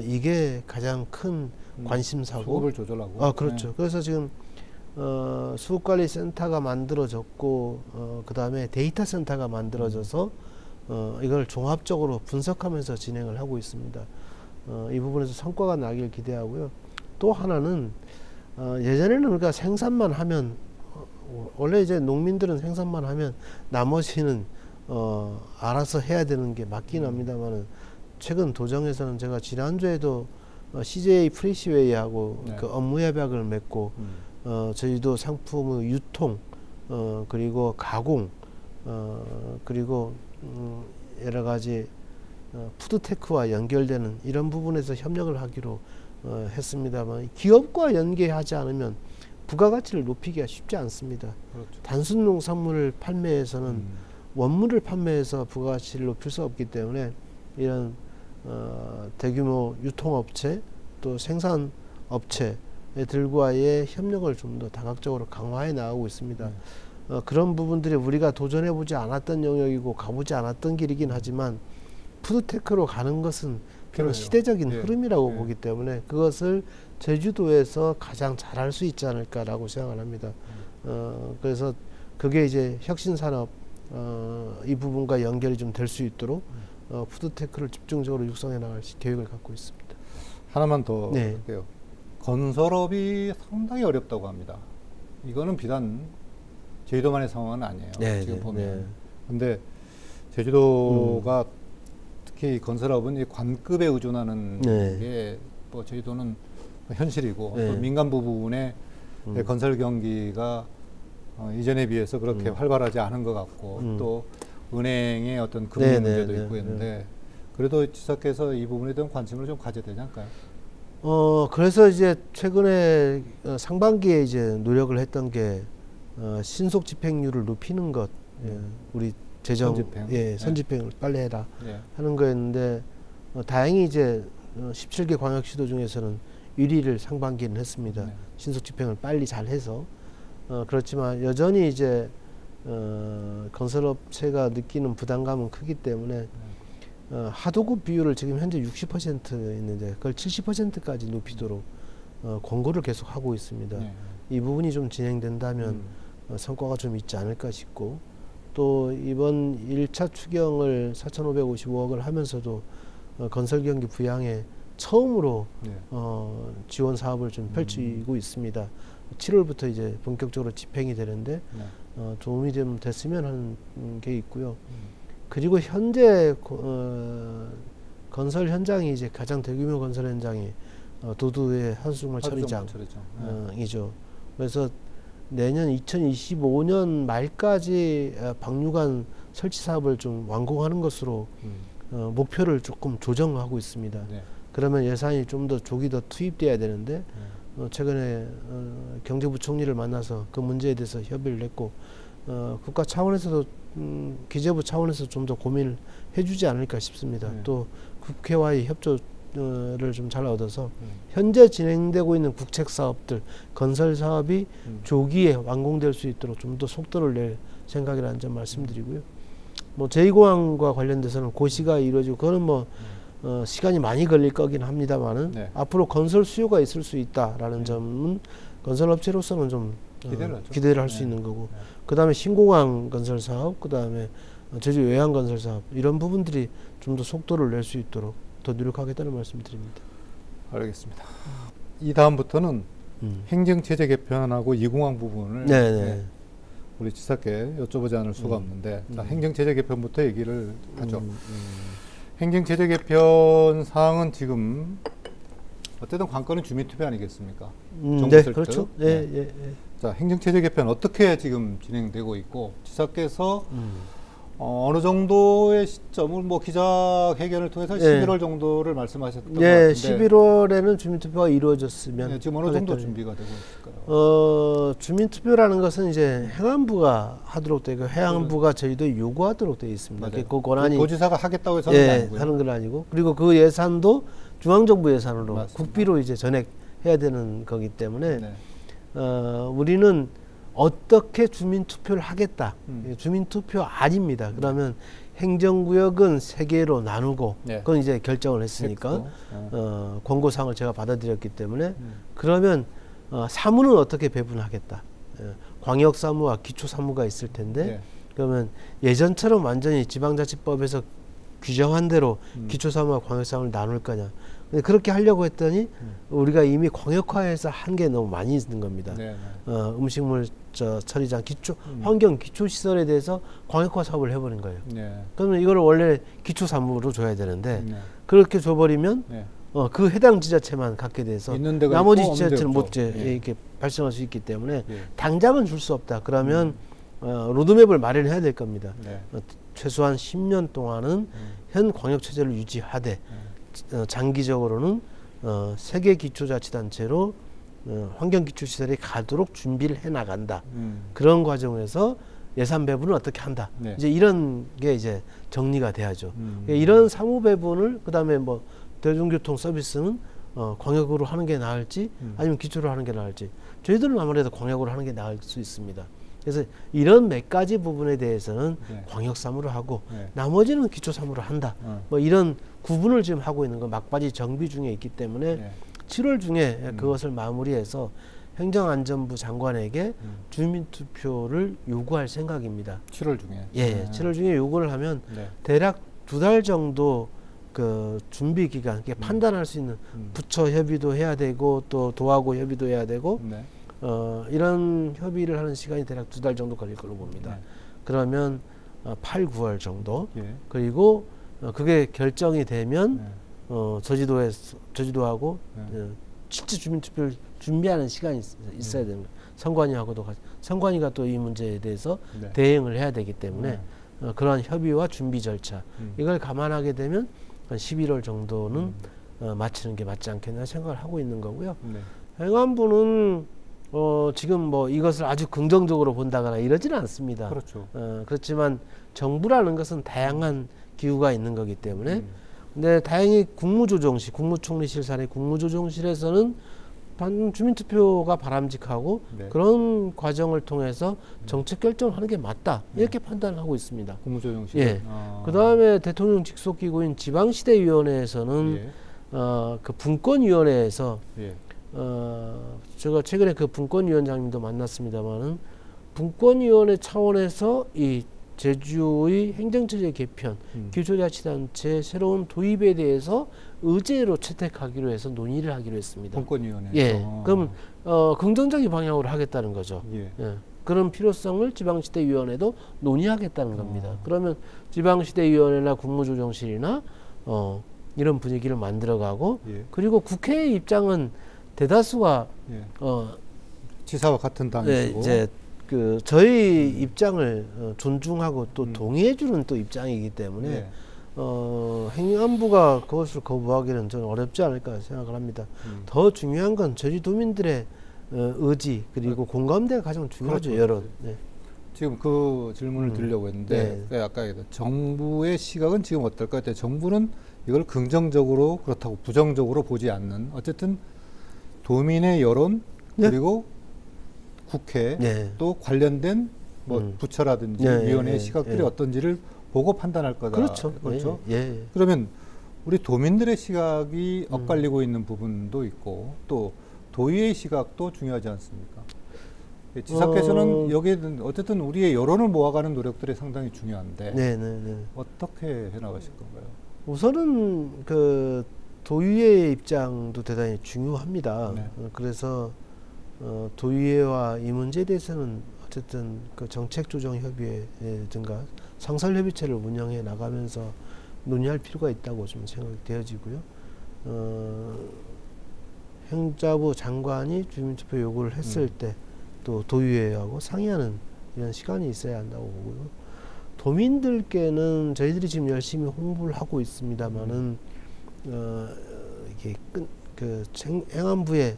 이게 가장 큰 관심사고,
수급을 조절하고.
그렇죠. 네. 그래서 지금 수급관리센터가 만들어졌고, 그 다음에 데이터 센터가 만들어져서 이걸 종합적으로 분석하면서 진행을 하고 있습니다. 이 부분에서 성과가 나길 기대하고요. 또 하나는 예전에는 우리가 생산만 하면, 원래 이제 농민들은 생산만 하면 나머지는 알아서 해야 되는 게 맞긴 합니다만은, 최근 도정에서는 제가 지난주에도 CJ 프레시웨이하고 그 업무 협약을 맺고, 저희도 상품의 유통, 그리고 가공, 그리고 여러 가지 푸드테크와 연결되는 이런 부분에서 협력을 하기로 했습니다만, 기업과 연계하지 않으면 부가가치를 높이기가 쉽지 않습니다. 그렇죠. 단순 농산물을 판매해서는 원물을 판매해서 부가가치를 높일 수 없기 때문에, 이런 대규모 유통업체 또 생산업체들과의 협력을 좀 더 다각적으로 강화해 나가고 있습니다. 그런 부분들이 우리가 도전해보지 않았던 영역이고 가보지 않았던 길이긴 하지만, 푸드테크로 가는 것은 그런 시대적인 흐름이라고 보기 때문에 그것을 제주도에서 가장 잘할 수 있지 않을까라고 생각을 합니다. 그래서 그게 이제 혁신산업 이 부분과 연결이 좀 될 수 있도록 푸드테크를 집중적으로 육성해 나갈 계획을 갖고 있습니다.
하나만 더 할게요. 건설업이 상당히 어렵다고 합니다. 이거는 비단 제주도만의 상황은 아니에요. 지금 보면. 근데 제주도가 특히 건설업은 이 관급에 의존하는 게 뭐 제주도는 현실이고, 또 민간부 부분에 건설 경기가 이전에 비해서 그렇게 활발하지 않은 것 같고, 또 은행의 어떤 금융 문제도 있고 있는데, 그래도 지사께서 이 부분에 대한 관심을 좀 가져야 되지 않을까요?
그래서 이제 최근에 상반기에 이제 노력을 했던 게 신속 집행률을 높이는 것, 우리 재정 선집행을 빨리 해라 하는 거였는데, 다행히 이제 17개 광역시도 중에서는 1위를 상반기는 했습니다. 신속 집행을 빨리 잘 해서. 그렇지만 여전히 이제 건설업체가 느끼는 부담감은 크기 때문에 하도급 비율을 지금 현재 60% 있는데 그걸 70%까지 높이도록 권고를 계속 하고 있습니다. 이 부분이 좀 진행된다면 성과가 좀 있지 않을까 싶고, 또 이번 1차 추경을 4,555억을 하면서도 건설경기 부양에 처음으로 지원 사업을 좀 펼치고 있습니다. 7월부터 이제 본격적으로 집행이 되는데
네.
도움이 좀 됐으면 하는 게 있고요. 그리고 현재 건설 현장이 이제 가장 대규모 건설 현장이 도두의 하수정말 처리장이죠. 그래서 내년 2025년 말까지 방류관 설치 사업을 좀 완공하는 것으로 목표를 조금 조정하고 있습니다.
네.
그러면 예산이 좀 더 조기 더 투입돼야 되는데 최근에 경제부총리를 만나서 그 문제에 대해서 협의를 했고 국가 차원에서도 기재부 차원에서 좀 더 고민을 해주지 않을까 싶습니다.
네.
또 국회와의 협조를 좀 잘 얻어서 현재 진행되고 있는 국책 사업들, 건설 사업이 조기에 완공될 수 있도록 좀 더 속도를 낼 생각이라는 점 말씀드리고요. 뭐 제2공항과 관련돼서는 고시가 이루어지고 그거는 뭐 시간이 많이 걸릴 거긴 합니다만은
네.
앞으로 건설 수요가 있을 수 있다라는 점은 건설업체로서는 좀 기대를 할 수 있는 거고,
네.
그 다음에 신공항 건설 사업, 그 다음에 제주 외항 건설 사업, 이런 부분들이 좀 더 속도를 낼 수 있도록 더 노력하겠다는 말씀드립니다.
알겠습니다. 이 다음부터는 행정체제 개편하고 이공항 부분을
네네.
우리 지사께 여쭤보지 않을 수가 없는데, 자, 행정체제 개편부터 얘기를 하죠. 행정체제 개편 사항은 지금 어쨌든 관건은 주민투표 아니겠습니까?
네, 그렇죠.
네.
예.
자, 행정체제 개편 어떻게 지금 진행되고 있고, 지사께서 어느 정도의 시점을 뭐 기자회견을 통해서 11월 정도를 말씀하셨던 것 같은데,
11월에는 주민투표가 이루어졌으면
지금 어느 정도 준비가 되고 있을까요?
주민투표라는 것은 이제 행안부가 하도록 되고 해양부가 저희도 요구하도록 되어 있습니다. 그 권한이
도지사가 하겠다고 해서는
하는 건 아니고, 그리고 그 예산도 중앙정부 예산으로
맞습니다.
국비로 이제 전액해야 되는 거기 때문에
네.
우리는 어떻게 주민투표를 하겠다. 주민투표 아닙니다. 그러면 행정구역은 3개로 나누고, 그건 이제 결정을 했으니까 권고사항을 제가 받아들였기 때문에 그러면 사무는 어떻게 배분하겠다. 광역사무와 기초사무가 있을 텐데 그러면 예전처럼 완전히 지방자치법에서 규정한 대로 기초사무와 광역사무를 나눌 거냐. 근데 그렇게 하려고 했더니 우리가 이미 광역화해서 한 게 너무 많이 있는 겁니다. 음식물 처리장, 환경 기초시설에 대해서 광역화 사업을 해버린 거예요. 그러면 이걸 원래 기초사무로 줘야 되는데 그렇게 줘버리면 그 해당 지자체만 갖게 돼서 나머지 지자체는 못 이렇게 발생할 수 있기 때문에 당장은 줄 수 없다. 그러면 로드맵을 마련해야 될 겁니다. 최소한 10년 동안은 현 광역체제를 유지하되 장기적으로는 세계 기초자치단체로 환경기초시설이 가도록 준비를 해나간다. 그런 과정에서 예산 배분을 어떻게 한다. 이제 이런 게 이제 정리가 돼야죠. 이런 사무 배분을 그다음에 뭐 대중교통 서비스는 광역으로 하는 게 나을지 아니면 기초로 하는 게 나을지, 저희들은 아무래도 광역으로 하는 게 나을 수 있습니다. 그래서 이런 몇 가지 부분에 대해서는 광역사무로 하고 나머지는 기초사무로 한다. 뭐 이런 구분을 지금 하고 있는 건 막바지 정비 중에 있기 때문에 7월 중에 그것을 마무리해서 행정안전부 장관에게 주민투표를 요구할 생각입니다.
7월 중에?
7월 중에 요구를 하면 대략 2달 정도 그 준비 기간, 판단할 수 있는 부처 협의도 해야 되고 또 도하고 협의도 해야 되고 이런 협의를 하는 시간이 대략 2달 정도 걸릴 걸로 봅니다. 그러면 8, 9월 정도. 그리고 그게 결정이 되면 저지도하고 실제 주민투표를 준비하는 시간이 있어야 되는 거예요. 선관위하고도 같이. 선관위가 또 이 문제에 대해서 대응을 해야 되기 때문에 그러한 협의와 준비 절차 이걸 감안하게 되면 한 11월 정도는 마치는 게 맞지 않겠나 생각을 하고 있는 거고요. 행안부는 지금 뭐 이것을 아주 긍정적으로 본다거나 이러지는 않습니다.
그렇죠.
그렇지만 정부라는 것은 다양한 기구가 있는 거기 때문에 근데 다행히 국무조정실, 국무총리실 산의 국무조정실에서는 주민투표가 바람직하고 그런 과정을 통해서 정책 결정을 하는 게 맞다. 이렇게 판단하고 있습니다.
국무조정실.
그 다음에 대통령 직속기구인 지방시대위원회에서는 그 분권위원회에서 제가 최근에 그 분권위원장님도 만났습니다만은 분권위원회 차원에서 이 제주의 행정체제 개편, 기초자치단체 새로운 도입에 대해서 의제로 채택하기로 해서 논의를 하기로 했습니다.
공권위원회에서.
예, 그럼 긍정적인 방향으로 하겠다는 거죠.
예.
예. 그런 필요성을 지방시대위원회도 논의하겠다는 겁니다. 그러면 지방시대위원회나 국무조정실이나 이런 분위기를 만들어가고
예.
그리고 국회의 입장은 대다수가
예. 지사와 같은
예,
당이시고.
이제 그 저희 입장을 존중하고 또 동의해주는 또 입장이기 때문에
예.
행안부가 그것을 거부하기는 저는 어렵지 않을까 생각을 합니다. 더 중요한 건 제주도민들의 의지 그리고 공감대가 가장 중요하죠.
그렇죠.
여론. 네.
지금 그 질문을 드리려고 했는데 아까 정부의 시각은 지금 어떨 것 같아요? 정부는 이걸 긍정적으로 그렇다고 부정적으로 보지 않는 어쨌든 도민의 여론 그리고 국회 또 관련된 뭐 부처라든지 위원회의 시각들이 어떤지를 보고 판단할 거다.
그렇죠.
그렇죠. 그러면 우리 도민들의 시각이 엇갈리고 있는 부분도 있고 또 도의의 시각도 중요하지 않습니까? 지사께서는 여기에 어쨌든 우리의 여론을 모아가는 노력들이 상당히 중요한데 어떻게 해나가실 건가요?
우선은 그 도의회의 입장도 대단히 중요합니다. 그래서 도의회와 이 문제에 대해서는 어쨌든 그 정책조정협의회든가 상설협의체를 운영해 나가면서 논의할 필요가 있다고 좀 생각이 되어지고요. 행자부 장관이 주민투표 요구를 했을 때 또 도의회하고 상의하는 이런 시간이 있어야 한다고 보고요. 도민들께는 저희들이 지금 열심히 홍보를 하고 있습니다만은 이게 행안부에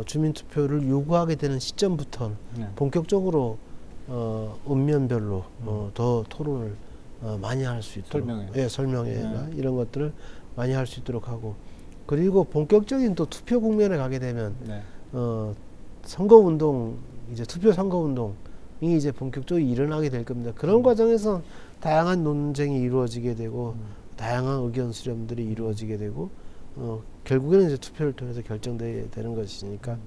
주민투표를 요구하게 되는 시점부터 본격적으로 읍면별로 더 토론을 많이 할 수 있도록 설명회나 이런 것들을 많이 할 수 있도록 하고 그리고 본격적인 또 투표 국면에 가게 되면 선거운동 이제 투표 선거운동이 이제 본격적으로 일어나게 될 겁니다. 그런 과정에서 다양한 논쟁이 이루어지게 되고 다양한 의견 수렴들이 이루어지게 되고 결국에는 이제 투표를 통해서 결정되게 되는 것이니까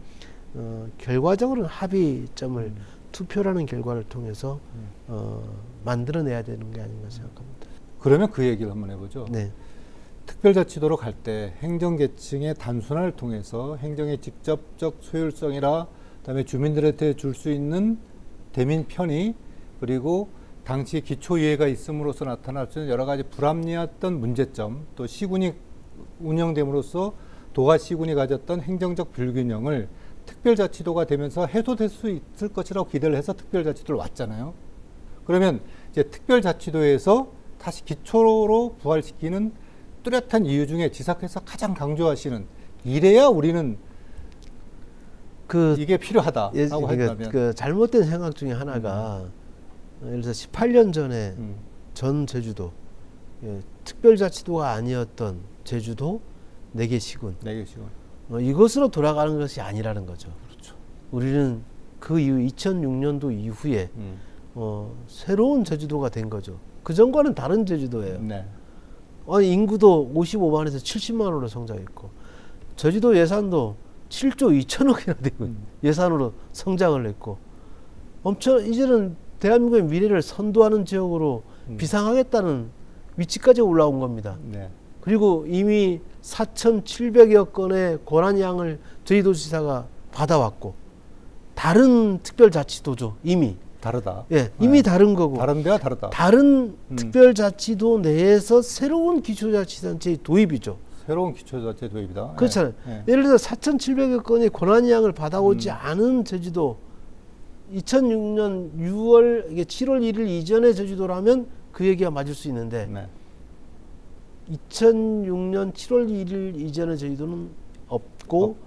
결과적으로는 합의점을 투표라는 결과를 통해서 만들어내야 되는 게 아닌가 생각합니다.
그러면 그 얘기를 한번 해보죠. 특별자치도로 갈 때 행정계층의 단순화를 통해서 행정의 직접적 소율성이라 그다음에 주민들한테 줄 수 있는 대민 편의 그리고 당시 기초이해가 있음으로써 나타날 수 있는 여러 가지 불합리했던 문제점 또 시군이 운영됨으로써 도가 시군이 가졌던 행정적 불균형을 특별자치도가 되면서 해소될 수 있을 것이라고 기대를 해서 특별자치도를 왔잖아요. 그러면 이제 특별자치도에서 다시 기초로 부활시키는 뚜렷한 이유 중에 지사께서 가장 강조하시는 이래야 우리는 이게 필요하다라고 한다면
그 잘못된 생각 중에 하나가 예를 들어서 18년 전에 전 제주도 특별자치도가 아니었던 제주도 4개 시군 이것으로 돌아가는 것이 아니라는 거죠.
그렇죠.
우리는 그 이후 2006년도 이후에 새로운 제주도가 된 거죠. 그 전과는 다른 제주도예요. 인구도 55만에서 70만으로 성장했고 제주도 예산도 7조 2천억이나 되고 예산으로 성장을 했고 이제는 대한민국의 미래를 선도하는 지역으로 비상하겠다는 위치까지 올라온 겁니다. 그리고 이미 4,700여 건의 권한양을 저희 도지사가 받아왔고 다른 특별자치도죠. 이미
다르다.
이미 다른 거고
다른 데와 다르다.
다른 특별자치도 내에서 새로운 기초자치단체의 도입이죠.
새로운 기초자치 도입이다.
그렇잖아요. 예를 들어 4,700여 건의 권한양을 받아오지 않은 제주도 2006년 6월 이게 7월 1일 이전의 제주도라면 그 얘기가 맞을 수 있는데 2006년 7월 1일 이전의 제주도는 없고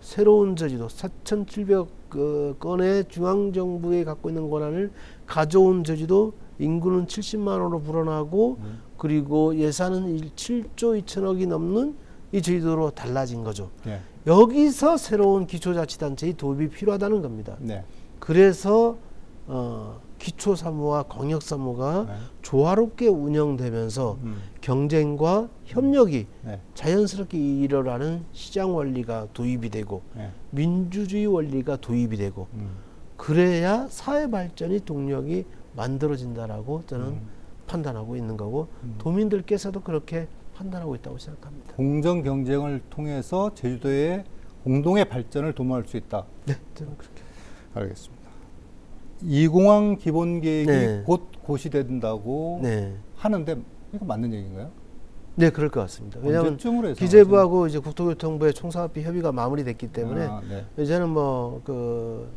새로운 제주도 4,700건의 중앙정부에 갖고 있는 권한을 가져온 제주도 인구는 70만으로 불어나고 그리고 예산은 7조 2천억이 넘는 이 제주도로 달라진 거죠. 여기서 새로운 기초자치단체의 도입이 필요하다는 겁니다. 그래서 기초사무와 광역사무가 조화롭게 운영되면서 경쟁과 협력이 자연스럽게 일어나는 시장 원리가 도입이 되고 민주주의 원리가 도입이 되고 그래야 사회 발전의 동력이 만들어진다라고 저는 판단하고 있는 거고 도민들께서도 그렇게 판단하고 있다고 생각합니다.
공정 경쟁을 통해서 제주도의 공동의 발전을 도모할 수 있다.
네, 저는 그렇게
알겠습니다. 2공항 기본 계획이
네.
곧 고시된다고
네.
하는데 이거 맞는 얘기인가요?
네, 그럴 것 같습니다. 왜냐하면
언제쯤으로 해서
기재부하고 이제 국토교통부의 총사업비 협의가 마무리됐기 때문에
네.
이제는 뭐 그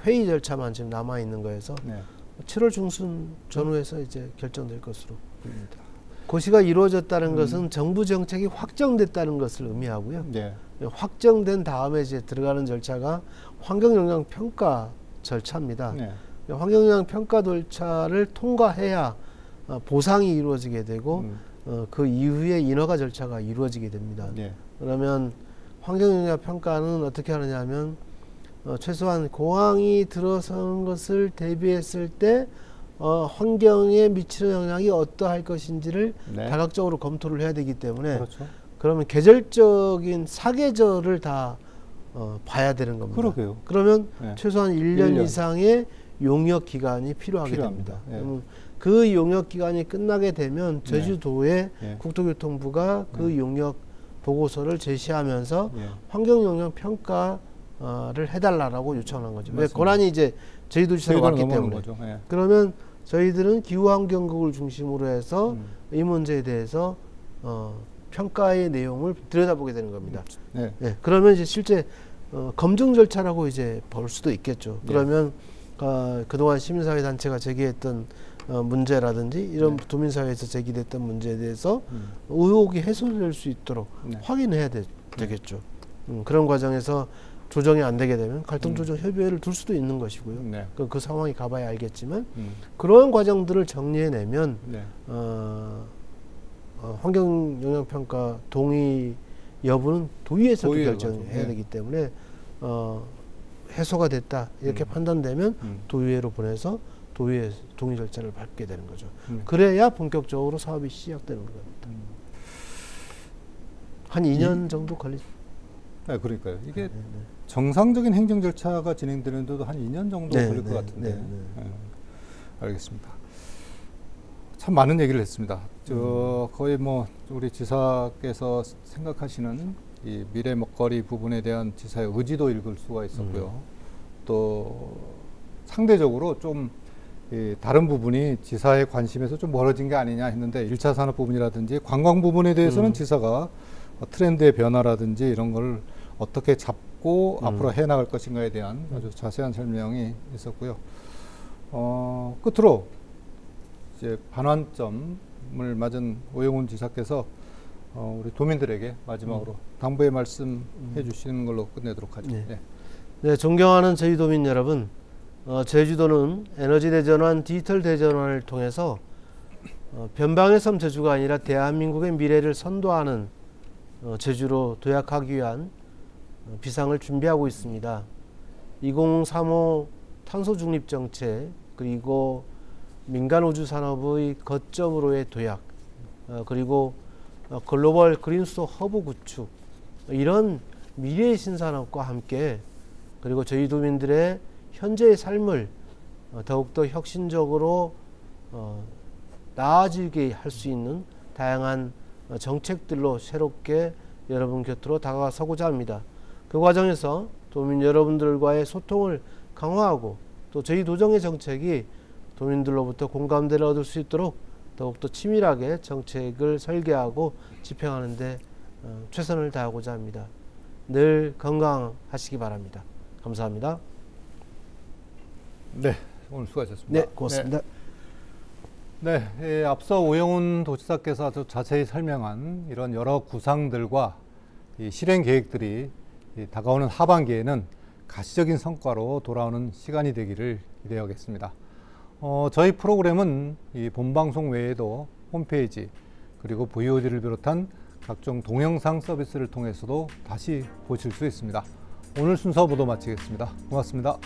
회의 절차만 지금 남아 있는 거여서
네.
7월 중순 전후에서 이제 결정될 것으로 보입니다. 고시가 이루어졌다는 것은 정부 정책이 확정됐다는 것을 의미하고요.
네.
확정된 다음에 이제 들어가는 절차가 환경영향 평가 절차입니다.
네.
환경영향 평가 절차를 통과해야 보상이 이루어지게 되고 그 이후에 인허가 절차가 이루어지게 됩니다.
네.
그러면 환경영향 평가는 어떻게 하느냐면 최소한 공항이 들어서는 것을 대비했을 때 환경에 미치는 영향이 어떠할 것인지를
네.
다각적으로 검토를 해야 되기 때문에
그렇죠.
그러면 계절적인 사계절을 다 봐야 되는 겁니다.
그러게요.
그러면
네.
최소한 1년
1년.
이상의 용역 기간이 필요하게
필요합니다.
됩니다.
네.
그러면 그 용역 기간이 끝나게 되면 제주도의
네.
국토교통부가 그 용역 보고서를 제시하면서
네.
환경영향 평가를 해달라고 요청한 거죠. 왜
맞습니다.
권한이 이제 제주도지사로
저희들은
왔기
넘어오는
때문에.
거죠. 네.
그러면 저희들은 기후환경국을 중심으로 해서 이 문제에 대해서 평가의 내용을 들여다보게 되는 겁니다.
네.
네, 그러면 이제 실제 검증 절차라고 이제 볼 수도 있겠죠.
네.
그러면 그동안 시민사회 단체가 제기했던 문제라든지 이런
네.
도민사회에서 제기됐던 문제에 대해서 의혹이 해소될 수 있도록
네.
확인해야 되겠죠. 그런 과정에서 조정이 안 되게 되면 갈등조정협의회를 둘 수도 있는 것이고요.
네.
그 상황이 가봐야 알겠지만 그런 과정들을 정리해내면
네.
환경영향평가 동의 여부는 도의에서
도의회가
결정해야
네.
되기 때문에 해소가 됐다 이렇게 판단되면 도의회로 보내서 도의회 동의 절차를 밟게 되는 거죠. 그래야 본격적으로 사업이 시작되는 겁니다. 한 2년 정도 걸리죠.
네, 그러니까요. 이게
네.
정상적인 행정 절차가 진행되는데도 한 2년 정도
네,
걸릴 것
네,
같은데.
네, 네.
네. 알겠습니다. 참 많은 얘기를 했습니다. 거의 뭐 우리 지사께서 생각하시는 이 미래 먹거리 부분에 대한 지사의 의지도 읽을 수가 있었고요. 또 상대적으로 좀 다른 부분이 지사의 관심에서 좀 멀어진 게 아니냐 했는데 1차 산업 부분이라든지 관광 부분에 대해서는 지사가 트렌드의 변화라든지 이런 걸 어떻게 잡고 앞으로 해나갈 것인가에 대한 아주 자세한 설명이 있었고요. 끝으로 이제 반환점을 맞은 오영훈 지사께서 우리 도민들에게 마지막으로 당부의 말씀 해주시는 걸로 끝내도록 하죠.
네.
네.
네, 존경하는 제주도민 여러분, 제주도는 에너지 대전환, 디지털 대전환을 통해서 변방의 섬 제주가 아니라 대한민국의 미래를 선도하는 제주로 도약하기 위한 비상을 준비하고 있습니다. 2035 탄소 중립 정책 그리고 민간 우주 산업의 거점으로의 도약 그리고 글로벌 그린수소 허브 구축 이런 미래의 신산업과 함께 그리고 제주도민들의 현재의 삶을 더욱더 혁신적으로 나아지게 할 수 있는 다양한 정책들로 새롭게 여러분 곁으로 다가서고자 합니다. 그 과정에서 도민 여러분들과의 소통을 강화하고 또 저희 도정의 정책이 도민들로부터 공감대를 얻을 수 있도록 더욱더 치밀하게 정책을 설계하고 집행하는 데 최선을 다하고자 합니다. 늘 건강하시기 바랍니다. 감사합니다.
네, 오늘 수고하셨습니다.
네, 고맙습니다.
네, 앞서 오영훈 도지사께서 아주 자세히 설명한 이런 여러 구상들과 이 실행 계획들이 다가오는 하반기에는 가시적인 성과로 돌아오는 시간이 되기를 기대하겠습니다. 저희 프로그램은 이 본방송 외에도 홈페이지 그리고 VOD를 비롯한 각종 동영상 서비스를 통해서도 다시 보실 수 있습니다. 오늘 순서 모두 마치겠습니다. 고맙습니다.